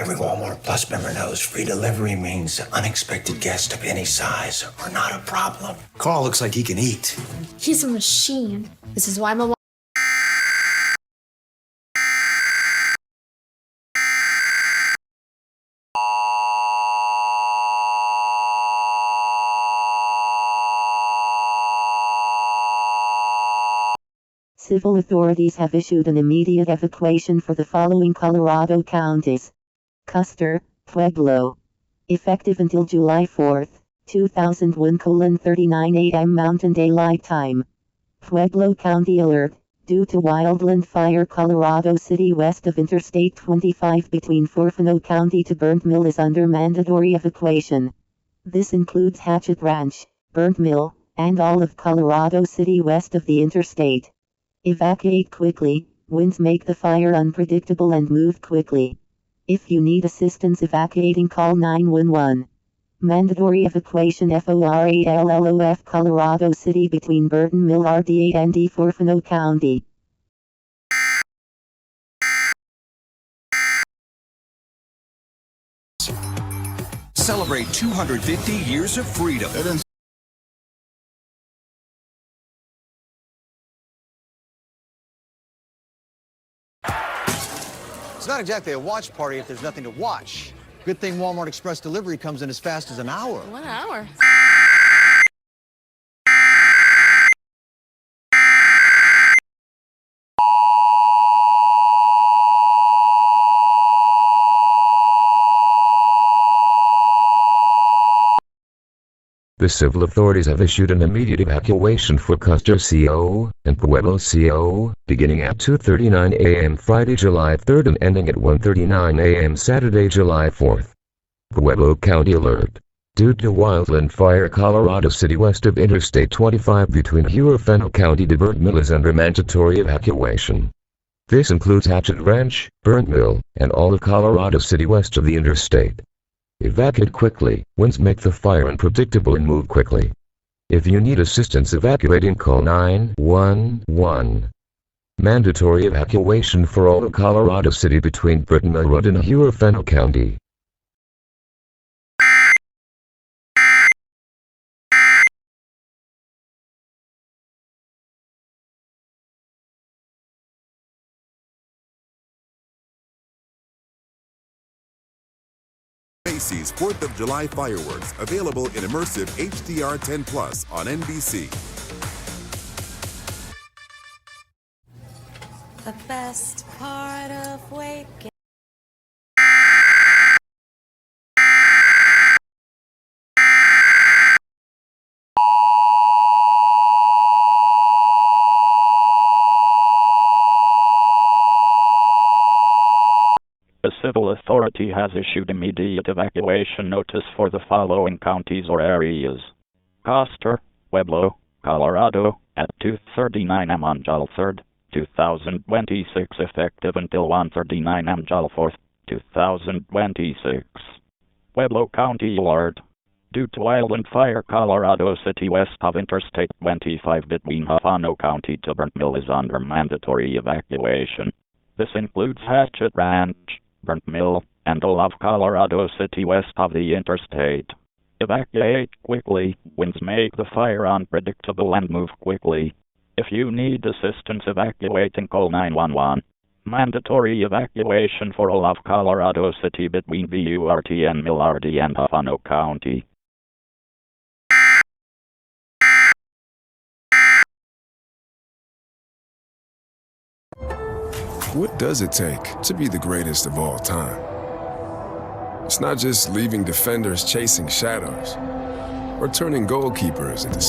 Every Walmart Plus member knows free delivery means unexpected guests of any size are not a problem. Carl looks like he can eat. He's a machine. This is why my Civil authorities have issued an immediate evacuation for the following Colorado counties: Custer, Pueblo. Effective until July 4, 2001 39 a.m. Mountain Daylight Time. Pueblo County alert, due to wildfire. Colorado City west of Interstate 25 between Forfano County to Burnt Mill is under mandatory evacuation. This includes Hatchet Ranch, Burnt Mill, and all of Colorado City west of the interstate. Evacuate quickly. Winds make the fire unpredictable and move quickly. If you need assistance evacuating, call 911. Mandatory evacuation FORALLOF Colorado City between Burton Mill RD8 and Forfano County. Celebrate 250 years of freedom. It's not exactly a watch party if there's nothing to watch. Good thing Walmart Express delivery comes in as fast as an hour. 1 hour. The civil authorities have issued an immediate evacuation for Custer CO and Pueblo CO, beginning at 2:39 a.m. Friday, July 3rd and ending at 1:39 a.m. Saturday, July 4th. Pueblo County alert. Due to wildfire, Colorado City west of Interstate 25 between Forfano County to Burnt Mill is under mandatory evacuation. This includes Hatchet Ranch, Burnt Mill, and all of Colorado City west of the interstate. Evacuate quickly. Winds make the fire unpredictable and move quickly. If you need assistance evacuating, call 911. Mandatory evacuation for all of Colorado City between Burton Mill Road and Forfano County. Macy's 4th of July fireworks, available in immersive HDR 10 Plus on NBC. The best part of waking. The civil authority has issued immediate evacuation notice for the following counties or areas: Custer, Pueblo, Colorado, at 2:39 am on July 3rd, 2026, effective until 1:39 am July 4th, 2026. Pueblo County alert. Due to wildfire, Colorado City west of Interstate 25 between Forfano County to Burnt Mill is under mandatory evacuation. This includes Hatchet Ranch, Burnt Mill, and all of Colorado City west of the interstate. Evacuate quickly. Winds make the fire unpredictable and move quickly. If you need assistance evacuating, call 911. Mandatory evacuation for all of Colorado City between BURT and Mill RD and Forfano County. What does it take to be the greatest of all time? It's not just leaving defenders chasing shadows or turning goalkeepers into